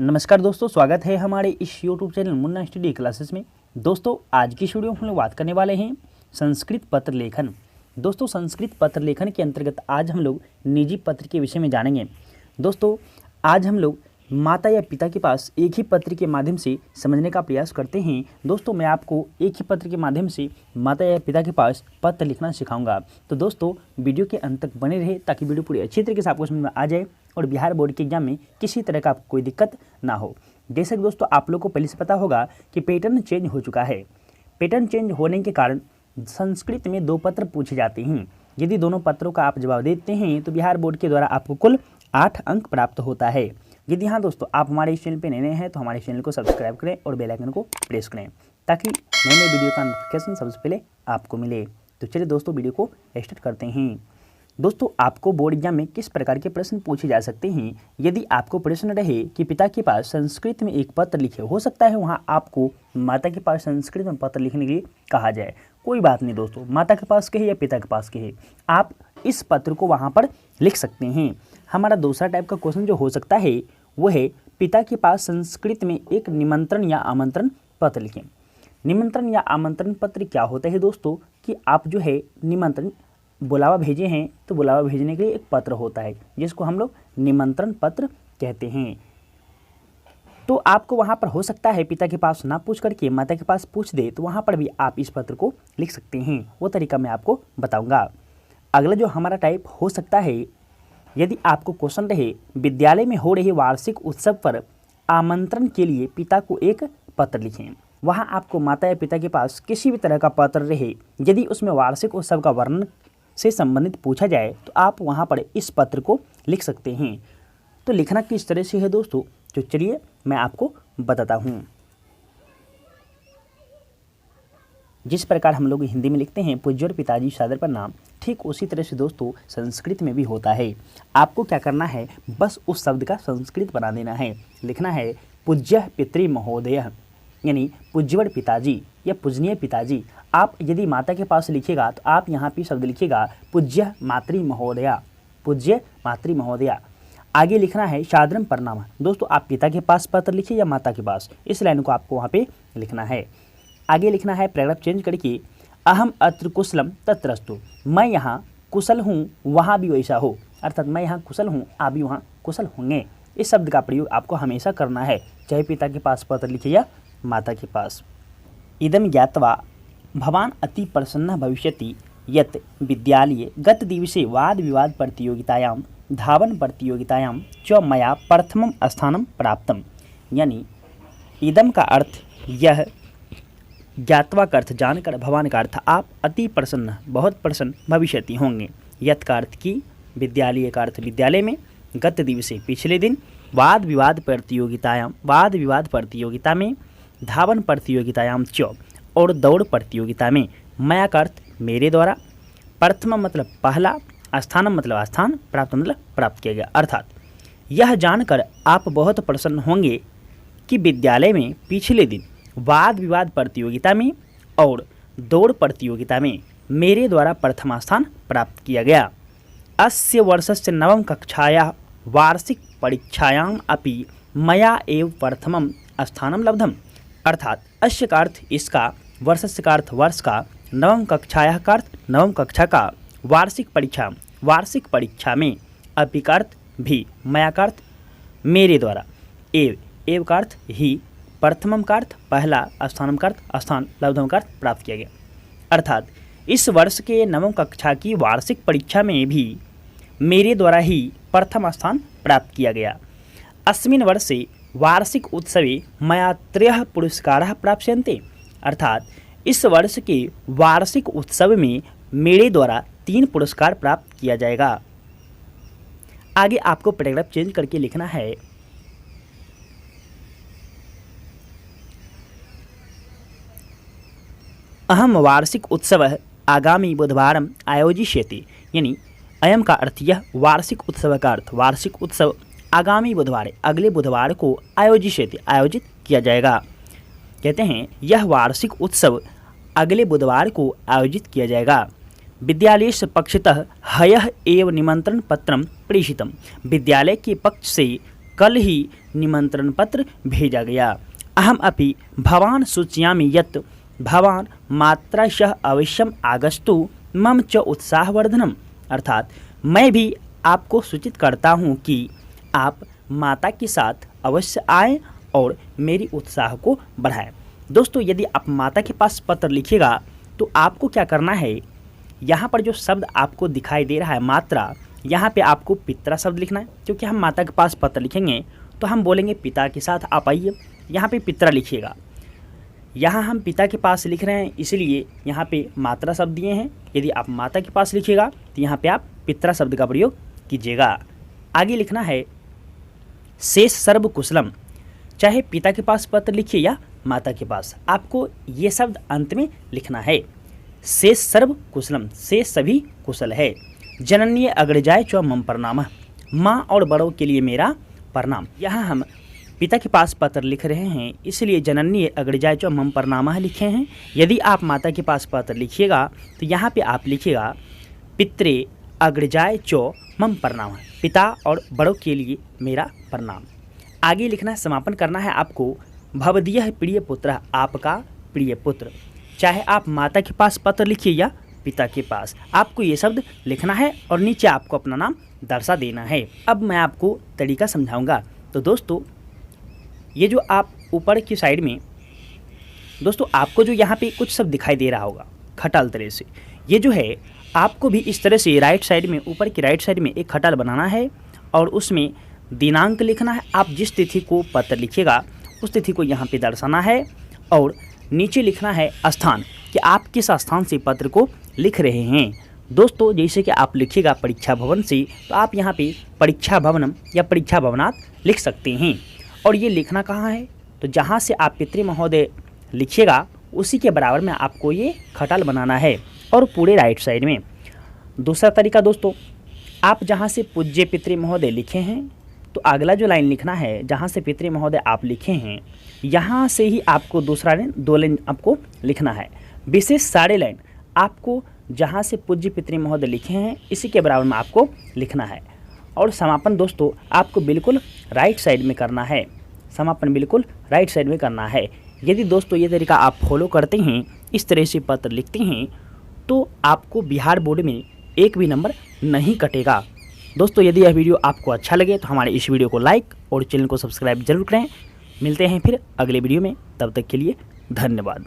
नमस्कार दोस्तों, स्वागत है हमारे इस YouTube channel Munna study classes में। दोस्तों आज की वीडियो में हम लोग बात करने वाले हैं संस्कृत पत्र लेखन। दोस्तों संस्कृत पत्र लेखन के अंतर्गत आज हम लोग निजी पत्र के विषय में जानेंगे। दोस्तों आज हम लोग माता या पिता के पास एक ही पत्र के माध्यम से समझने का प्रयास करते हैं। दोस्तों मैं आपको एक ही पत्र के माध्यम से माता या पिता के पास पत्र लिखना सिखाऊंगा। तो दोस्तों वीडियो के अंत तक बने रहे ताकि वीडियो पूरी अच्छी तरीके से आपको समझ में आ जाए और बिहार बोर्ड के एग्जाम में किसी तरह का कोई दिक्कत ना हो। जैसे कि दोस्तों आप लोग को पहले से पता होगा कि पैटर्न चेंज हो चुका है। पैटर्न चेंज होने के कारण संस्कृत में 2 पत्र पूछे जाते हैं। यदि दोनों पत्रों का आप जवाब देते हैं तो बिहार बोर्ड के द्वारा आपको कुल 8 अंक प्राप्त होता है। यदि हाँ दोस्तों आप हमारे इस चैनल पर नए हैं तो हमारे चैनल को सब्सक्राइब करें और बेल आइकन को प्रेस करें ताकि नए नए वीडियो का नोटिफिकेशन सबसे पहले आपको मिले। तो चलिए दोस्तों वीडियो को स्टार्ट करते हैं। दोस्तों आपको बोर्ड एग्जाम में किस प्रकार के प्रश्न पूछे जा सकते हैं। यदि आपको प्रश्न रहे कि पिता के पास संस्कृत में एक पत्र लिखे, हो सकता है वहाँ आपको माता के पास संस्कृत में पत्र लिखने के लिए कहा जाए। कोई बात नहीं दोस्तों, माता के पास कहे या पिता के पास कहे, आप इस पत्र को वहाँ पर लिख सकते हैं। हमारा दूसरा टाइप का क्वेश्चन जो हो सकता है वो है पिता के पास संस्कृत में एक निमंत्रण या आमंत्रण पत्र लिखें। निमंत्रण या आमंत्रण पत्र क्या होता है दोस्तों कि आप जो है निमंत्रण बुलावा भेजे हैं तो बुलावा भेजने के लिए एक पत्र होता है जिसको हम लोग निमंत्रण पत्र कहते हैं। तो आपको वहाँ पर हो सकता है पिता के पास ना पूछ करके माता के पास पूछ दे तो वहाँ पर भी आप इस पत्र को लिख सकते हैं। वो तरीका मैं आपको बताऊंगा। अगला जो हमारा टाइप हो सकता है, यदि आपको क्वेश्चन रहे विद्यालय में हो रहे वार्षिक उत्सव पर आमंत्रण के लिए पिता को एक पत्र लिखें। वहाँ आपको माता या पिता के पास किसी भी तरह का पत्र रहे, यदि उसमें वार्षिक उत्सव का वर्णन से संबंधित पूछा जाए तो आप वहाँ पर इस पत्र को लिख सकते हैं। तो लिखना किस तरह से है दोस्तों, तो चलिए मैं आपको बताता हूँ। जिस प्रकार हम लोग हिंदी में लिखते हैं पूज्य और पिताजी सादर प्रणाम, ठीक उसी तरह से दोस्तों संस्कृत में भी होता है। आपको क्या करना है, बस उस शब्द का संस्कृत बना देना है। लिखना है पूज्य पितृ महोदय, यानी पूज्यवर पिताजी या पूजनीय पिताजी। आप यदि माता के पास लिखिएगा तो आप यहाँ पे शब्द लिखिएगा पूज्य मातृ महोदया, पूज्य मातृ महोदया। आगे लिखना है सादरम प्रणाम। दोस्तों आप पिता के पास पत्र लिखिए या माता के पास, इस लाइन को आपको वहाँ पे लिखना है। आगे लिखना है पैराग्राफ चेंज करके अहम अत्र कुशलम तत्रस्तु, मैं यहाँ कुशल हूँ वहाँ भी वैसा हो, अर्थात मैं यहाँ कुशल हूँ आप भी वहाँ कुशल होंगे। इस शब्द का प्रयोग आपको हमेशा करना है, चाहे पिता के पास पत्र लिखिए या माता के पास। इदम ज्ञात्वा भवान अति प्रसन्न भविष्यति यत् विद्यालये गत दिवसे वाद विवाद प्रतियोगितायां धावन प्रतियोगितायां च मया प्रथमं स्थानं प्राप्तम। यानी इदम का अर्थ यह, ज्ञात्वा का अर्थ जानकर, भवान का अर्थ आप, अति प्रसन्न बहुत प्रसन्न, भविष्यति होंगे, यत् का अर्थ की, विद्यालय का अर्थ विद्यालय में, गत दिवसे पिछले दिन, वाद विवाद प्रतियोगितायां वाद विवाद प्रतियोगिता में, धावन प्रतियोगितायां च और दौड़ प्रतियोगिता में, मया का अर्थ मेरे द्वारा, प्रथम मतलब पहला, स्थानम मतलब स्थान, प्राप्त मतलब प्राप्त किया गया। अर्थात यह जानकर आप बहुत प्रसन्न होंगे कि विद्यालय में पिछले दिन वाद विवाद प्रतियोगिता में और दौड़ प्रतियोगिता में मेरे द्वारा प्रथम स्थान प्राप्त किया गया। अस्य वर्षस्य नवम कक्षायाः वार्षिक परीक्षायाम् अपि मया एव प्रथमं स्थानं लब्धम। अर्थात अस्य का अर्थ इसका, वर्षस्य का अर्थ वर्ष का, नवम कक्षायाः का अर्थ नवम कक्षा का, वार्षिक परीक्षा में, अपि का अर्थ भी, मया का अर्थ मेरे द्वारा, एव का अर्थ ही, प्रथमम का अर्थ पहला, स्थानम का अर्थ स्थान, लब्धम का अर्थ प्राप्त किया गया। अर्थात इस वर्ष के नवम कक्षा की वार्षिक परीक्षा में भी मेरे द्वारा ही प्रथम स्थान प्राप्त किया गया। अस्मिन् वर्षे वार्षिक उत्सवे मया 3 पुरस्काराः प्राप्स्यन्ते। अर्थात इस वर्ष के वार्षिक उत्सव में मेरे द्वारा 3 पुरस्कार प्राप्त किया जाएगा। आगे आपको पैराग्राफ चेंज करके लिखना है अहम वार्षिक उत्सव आगामी बुधवारम आयोजिष्यते। यानी अयम का अर्थ यह, वार्षिक उत्सव का अर्थ वार्षिक उत्सव, आगामी बुधवार अगले बुधवार को आयोजिष्यते आयोजित किया जाएगा। कहते हैं यह वार्षिक उत्सव अगले बुधवार को आयोजित किया जाएगा। विद्यालय पक्षतः हयः एव निमंत्रण पत्रम प्रेषितम। विद्यालय के पक्ष से कल ही निमंत्रण पत्र भेजा गया। अहम अपि भवान सूचयामि यत् भवान मात्रशः अवश्यम आगस्तु मम च उत्साहवर्धनम। अर्थात मैं भी आपको सूचित करता हूँ कि आप माता के साथ अवश्य आएँ और मेरी उत्साह को बढ़ाएं। दोस्तों, यदि आप माता के पास पत्र लिखिएगा तो आपको क्या करना है, यहाँ पर जो शब्द आपको दिखाई दे रहा है मात्रा, यहाँ पे आपको पित्रा शब्द लिखना है। क्योंकि हम माता के पास पत्र लिखेंगे तो हम बोलेंगे पिता के साथ आप आइए, यहाँ पे पित्रा लिखिएगा। यहाँ हम पिता के पास लिख रहे हैं इसलिए यहाँ पे मात्रा शब्द दिए हैं। यदि आप माता के पास लिखिएगा तो यहाँ पे आप पित्रा शब्द का प्रयोग कीजिएगा। आगे लिखना है शेष सर्व कुशलम। चाहे पिता के पास पत्र लिखिए या माता के पास, आपको ये शब्द अंत में लिखना है। शेष सर्व कुशलम, शेष सभी कुशल है। जननीय अग्रजाय च मम प्रणाम, माँ और बड़ों के लिए मेरा प्रणाम। यहाँ हम पिता के पास पत्र लिख रहे हैं इसलिए जननीय अग्रजाय च मम प्रणाम लिखे हैं। यदि आप माता के पास पत्र लिखिएगा तो यहाँ पे आप लिखिएगा पित्रे अग्रजाय च मम प्रणाम, पिता और बड़ों के लिए मेरा प्रणाम। आगे लिखना है, समापन करना है आपको भवदीय प्रिय पुत्र, आपका प्रिय पुत्र। चाहे आप माता के पास पत्र लिखिए या पिता के पास, आपको ये शब्द लिखना है और नीचे आपको अपना नाम दर्शा देना है। अब मैं आपको तरीका समझाऊंगा। तो दोस्तों, ये जो आप ऊपर की साइड में दोस्तों आपको जो यहाँ पे कुछ शब्द दिखाई दे रहा होगा खटाल तरह से, ये जो है आपको भी इस तरह से राइट साइड में, ऊपर की राइट साइड में एक खटाल बनाना है और उसमें दिनांक लिखना है। आप जिस तिथि को पत्र लिखिएगा उस तिथि को यहाँ पे दर्शाना है और नीचे लिखना है स्थान, कि आप किस स्थान से पत्र को लिख रहे हैं। दोस्तों, जैसे कि आप लिखिएगा परीक्षा भवन से, तो आप यहाँ पे परीक्षा भवनम या परीक्षा भवनात् लिख सकते हैं। और ये लिखना कहाँ है, तो जहाँ से आप पितृ महोदय लिखिएगा उसी के बराबर में आपको ये खटाल बनाना है और पूरे राइट साइड में। दूसरा तरीका दोस्तों, आप जहाँ से पूज्य पितृ महोदय लिखे हैं तो अगला जो लाइन लिखना है, जहाँ से पितृ महोदय आप लिखे हैं यहाँ से ही आपको दूसरा लाइन, 2 लाइन आपको लिखना है। विशेष सारे लाइन आपको जहाँ से पूज्य पितृ महोदय लिखे हैं इसी के बराबर में आपको लिखना है। और समापन दोस्तों आपको बिल्कुल राइट साइड में करना है, समापन बिल्कुल राइट साइड में करना है। यदि दोस्तों ये तरीका आप फॉलो करते हैं, इस तरह से पत्र लिखते हैं, तो आपको बिहार बोर्ड में एक भी नंबर नहीं कटेगा। दोस्तों, यदि यह वीडियो आपको अच्छा लगे तो हमारे इस वीडियो को लाइक और चैनल को सब्सक्राइब जरूर करें। मिलते हैं फिर अगले वीडियो में, तब तक के लिए धन्यवाद।